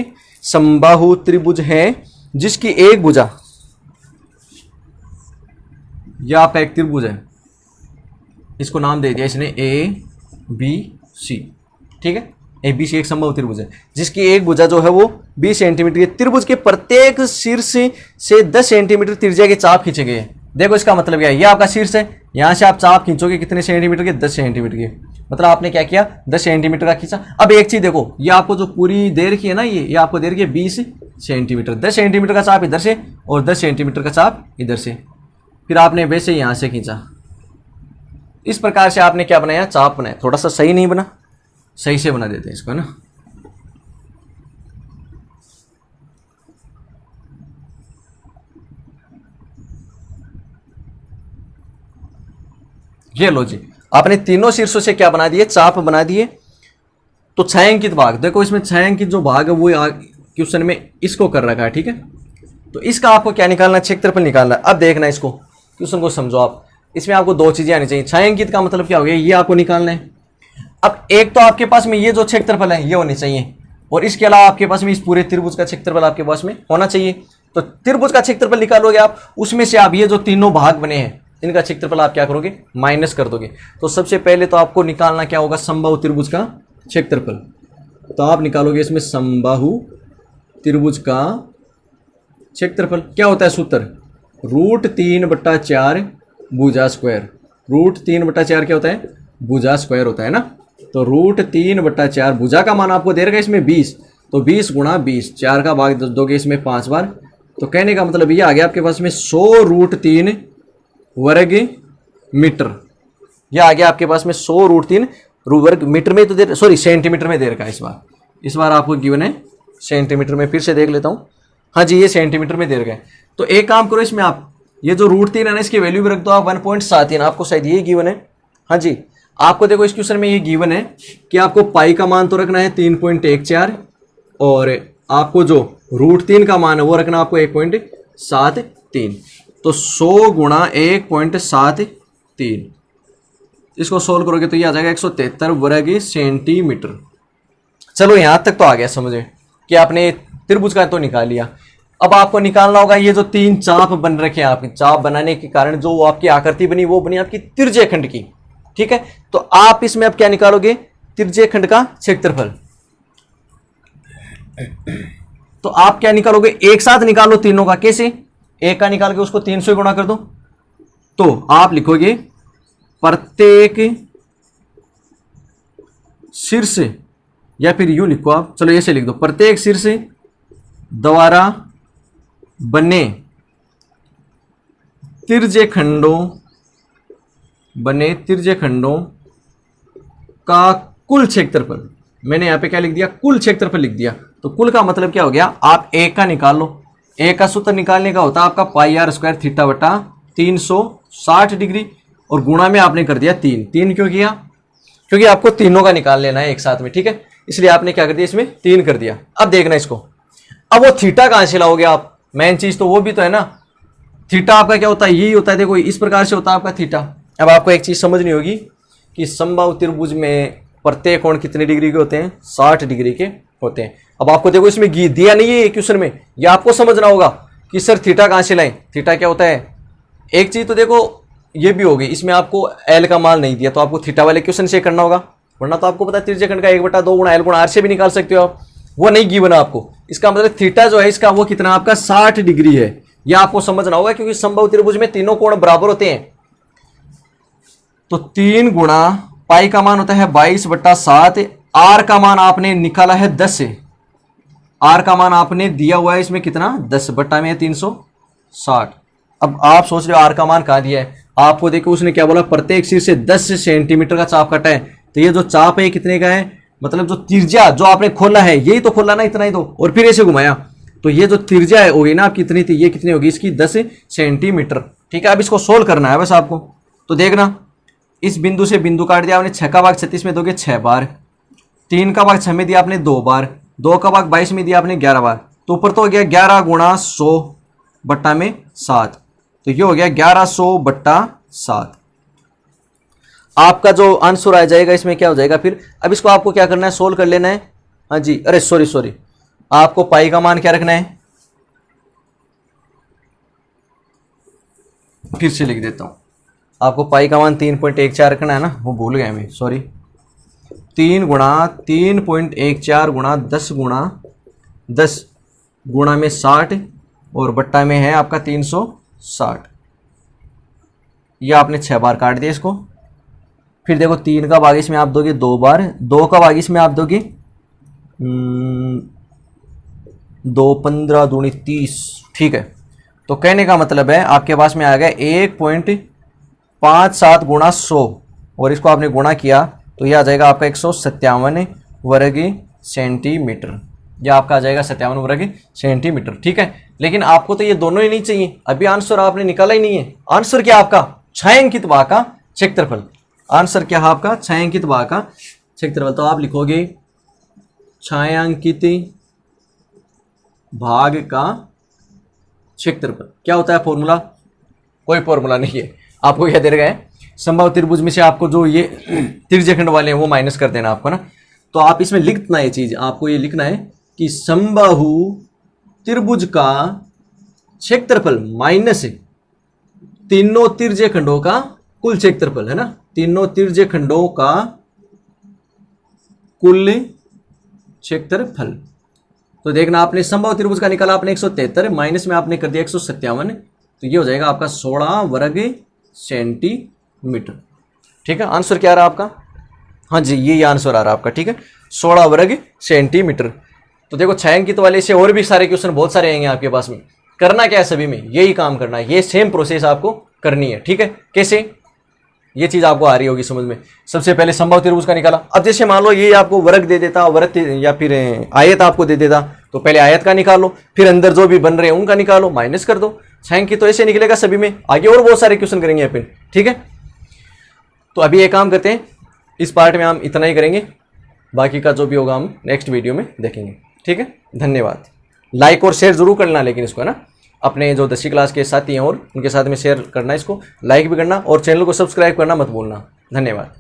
Speaker 1: समबाहु त्रिभुज है जिसकी एक भुजा, यह आपका एक त्रिभुज है, इसको नाम दे दिया इसने ए बी सी। ठीक है, एबीसी एक समबाहु त्रिभुज है जिसकी एक भुजा जो है वो 20 सेंटीमीटर की, त्रिभुज के प्रत्येक शीर्ष से 10 सेंटीमीटर त्रिज्या के चाप खींचे गए हैं। देखो इसका मतलब क्या है, ये आपका शीर्ष है, यहां से आप चाप खींचोगे कितने सेंटीमीटर के, 10 सेंटीमीटर के। मतलब आपने क्या किया, 10 सेंटीमीटर का खींचा। अब एक चीज देखो, ये आपको जो पूरी दे रखी है ना, ये आपको दे रखी है 20 सेंटीमीटर, 10 सेंटीमीटर का चाप इधर से और 10 सेंटीमीटर का चाप इधर से। फिर आपने वैसे यहां से खींचा, इस प्रकार से आपने क्या बनाया, चाप बनाया। थोड़ा सा सही नहीं बना, सही से बना देते हैं इसको, है ना। ये लो जी, आपने तीनों शीर्षों से क्या बना दिए, चाप बना दिए। तो छायांकित भाग, देखो इसमें छायांकित जो भाग है वो क्वेश्चन में इसको कर रखा है। ठीक है, तो इसका आपको क्या निकालना है, क्षेत्रफल निकालना है। अब देखना इसको, क्वेश्चन को समझो आप। इसमें आपको 2 चीजें आनी चाहिए। छायांकित का मतलब क्या हो गया, ये आपको निकालना है। अब एक तो आपके पास में ये जो क्षेत्रफल है ये होनी चाहिए, और इसके अलावा आपके पास में इस पूरे त्रिभुज का क्षेत्रफल आपके पास में होना चाहिए। तो त्रिभुज का क्षेत्रफल निकालोगे आप, उसमें से आप ये जो तीनों भाग बने हैं इनका क्षेत्रफल आप क्या करोगे, माइनस कर दोगे। तो सबसे पहले तो आपको निकालना क्या होगा, समबाहु त्रिभुज का क्षेत्रफल। तो आप निकालोगे इसमें समबाहु त्रिभुज का क्षेत्रफल। क्या होता है सूत्र, √3/4 भुजा स्क्वायर। √3/4 क्या होता है, भुजा स्क्वायर होता है ना। तो √3/4 भुजा का मान आपको दे रखा है इसमें 20, तो 20 गुणा 20, 4 का भाग दोगे इसमें 5 बार। तो कहने का मतलब ये आ गया आपके पास में 100√3 वर्ग मीटर। यह आ गया आपके पास में 100√3 वर्ग मीटर में, तो दे, सॉरी सेंटीमीटर में दे रखा है इस बार आपको गिवन है सेंटीमीटर में। फिर से देख लेता हूँ, हाँ जी ये सेंटीमीटर में दे रखा है। तो एक काम करो, इसमें आप ये जो √3 है ना, इसकी वैल्यू भी रख दो आप 1.73, आपको शायद ये गिवन है। हाँ जी, आपको देखो इस क्वेश्चन में ये गिवन है कि आपको पाई का मान तो रखना है 3.14, और आपको जो √3 का मान है वो रखना आपको 1.73। तो 100 गुणा 1.73, इसको सोल्व करोगे तो ये आ जाएगा 173 वर्ग सेंटीमीटर। चलो यहां तक तो आ गया समझे कि आपने त्रिभुज का तो निकाल लिया। अब आपको निकालना होगा ये जो तीन चाप बन रखे हैं आपके, चाप बनाने के कारण जो आपकी आकृति बनी वो बनी आपकी तिर्यक खंड की। ठीक है, तो आप इसमें अब क्या निकालोगे, तिर्यक खंड का क्षेत्रफल। तो आप क्या निकालोगे, एक साथ निकालो तीनों का। कैसे, एक का निकाल के उसको 3 से गुणा कर दो। तो आप लिखोगे प्रत्येक शीर्ष, या फिर यूं लिखो आप, चलो ऐसे लिख दो, प्रत्येक शीर्ष द्वारा बने तिर्यक खंडों का कुल क्षेत्रफल। मैंने यहां पे क्या लिख दिया, कुल क्षेत्रफल लिख दिया। तो कुल का मतलब क्या हो गया, आप एक का निकाल लो। एक का सूत्र निकालने का होता है आपका पाई आर स्क्वायर थीटा बटा 360 डिग्री, और गुणा में आपने कर दिया 3। 3 क्यों किया, क्योंकि आपको तीनों का निकाल लेना है एक साथ में। ठीक है, इसलिए आपने क्या कर दिया, इसमें 3 कर दिया। अब देखना इसको, अब वो थीटा कहां से लाओगे आप, मेन चीज तो वो भी तो है ना। थीटा आपका क्या होता है, यही होता है, देखो इस प्रकार से होता है आपका थीटा। अब आपको एक चीज समझनी होगी कि समबाहु त्रिभुज में प्रत्येक कोण कितने डिग्री के होते हैं, 60 डिग्री के होते हैं। अब आपको देखो इसमें दिया नहीं है क्वेश्चन में, ये आपको समझना होगा कि सर थीटा कहां से लाएं, थीटा क्या होता है। एक चीज तो देखो ये भी होगी, इसमें आपको एल का मान नहीं दिया, तो आपको थीटा वाले क्वेश्चन से करना होगा, वरना तो आपको पता है तिर्यक खंड का 1/2 गुणा एल गुणा आर से भी निकाल सकते हो आप, वो नहीं गिवन आपको। इसका मतलब थीटा जो है इसका वो कितना आपका 60 डिग्री है, यह आपको समझना होगा, क्योंकि समबाहु त्रिभुज में तीनों कोण बराबर होते हैं। तो 3 गुणा पाई का मान होता है 22/7, आर का मान आपने निकाला है 10 है, आर का मान आपने दिया हुआ है इसमें कितना, 10 बट्टा में 360। अब आप सोच रहे हो आर का मान कहाँ दिया है, आपको देखो उसने क्या बोला, प्रत्येक शीर्ष से 10 सेंटीमीटर का चाप काटा है। तो ये जो चाप है कितने का है, मतलब जो त्रिज्या जो आपने खोला है, यही तो खोला ना, इतना ही तो, और फिर ऐसे घुमाया, तो ये जो त्रिज्या है होगी ना आपकी कितनी थी, ये कितनी होगी इसकी 10 सेंटीमीटर। ठीक है, अब इसको सोल्व करना है बस आपको। तो देखना, इस बिंदु से बिंदु काट दिया आपने, 6 का भाग 36 में दोगे 6 बार, 3 का भाग 6 में दिया आपने 2 बार, 2 का भाग 22 में दिया आपने 11 बार। तो ऊपर तो हो गया 11 गुणा 100 बट्टा में 7, तो ये हो गया 1100 बट्टा 7। आपका जो आंसर आ जाएगा इसमें क्या हो जाएगा फिर, अब इसको आपको क्या करना है, सोल्व कर लेना है। हाँ जी, अरे सॉरी, आपको पाई का मान क्या रखना है, फिर से लिख देता हूं, आपको पाई का मान 3.14 रखना है ना, वो भूल गया मैं, सॉरी। 3 गुणा 3.14 गुणा 10 गुणा में 60 और बट्टा में है आपका 360। ये आपने 6 बार काट दिया इसको। फिर देखो 3 का भाग इसमें आप दोगे 2 बार, 2 का भाग इसमें आप दोगे 2 15 दूनी 30। ठीक है, तो कहने का मतलब है आपके पास में आ गया 1.57 गुणा 100, और इसको आपने गुणा किया तो यह आ जाएगा आपका 157 वर्ग सेंटीमीटर। यह आपका आ जाएगा 57 वर्ग सेंटीमीटर। ठीक है, लेकिन आपको तो ये दोनों ही नहीं चाहिए, अभी आंसर आपने निकाला ही नहीं है। आंसर क्या आपका, 6 अंकित भाग का क्षेत्रफल। आंसर क्या है आपका, 6 अंकित भाग का क्षेत्रफल। तो आप लिखोगे 6 अंकित भाग का क्षेत्रफल। क्या होता है फॉर्मूला, कोई फॉर्मूला नहीं है, आपको क्या दे रखा है, समबाहु त्रिभुज में से आपको जो ये त्रिज्यक खंड वाले हैं वो माइनस कर देना आपको ना। तो आप इसमें लिखना है चीज, आपको ये लिखना है कि समबाहु त्रिभुज का क्षेत्रफल माइनस तीनों त्रिज्यक खंडों का कुल क्षेत्रफल, है ना, तीनों त्रिज्यक खंडों का कुल क्षेत्रफल। तो देखना आपने समबाहु त्रिभुज का निकाला आपने 173, माइनस में आपने कर दिया 157, तो ये हो जाएगा आपका 16 वर्ग सेंटीमीटर। ठीक है, आंसर क्या आ रहा है आपका, हाँ जी ये आंसर आ रहा है आपका। ठीक है, 16 वर्ग सेंटीमीटर। तो देखो 6 अंकित वाले से और भी सारे क्वेश्चन बहुत सारे आएंगे आपके पास में। करना क्या है, सभी में यही काम करना है, ये सेम प्रोसेस आपको करनी है। ठीक है, कैसे, ये चीज आपको आ रही होगी समझ में। सबसे पहले समबाहु त्रिभुज का निकाला। अब जैसे मान लो ये आपको वर्ग दे देता, वर्ग या फिर आयत आपको दे देता, तो पहले आयत का निकालो, फिर अंदर जो भी बन रहे हैं उनका निकालो, माइनस कर दो। 6 अंकित तो ऐसे निकलेगा सभी में, आगे और बहुत सारे क्वेश्चन करेंगे अपन। ठीक है, तो अभी एक काम करते हैं, इस पार्ट में हम इतना ही करेंगे, बाकी का जो भी होगा हम नेक्स्ट वीडियो में देखेंगे। ठीक है, धन्यवाद। लाइक और शेयर जरूर करना, लेकिन इसको है ना अपने जो 10वीं क्लास के साथी हैं और उनके साथ में शेयर करना, इसको लाइक भी करना और चैनल को सब्सक्राइब करना मत भूलना। धन्यवाद।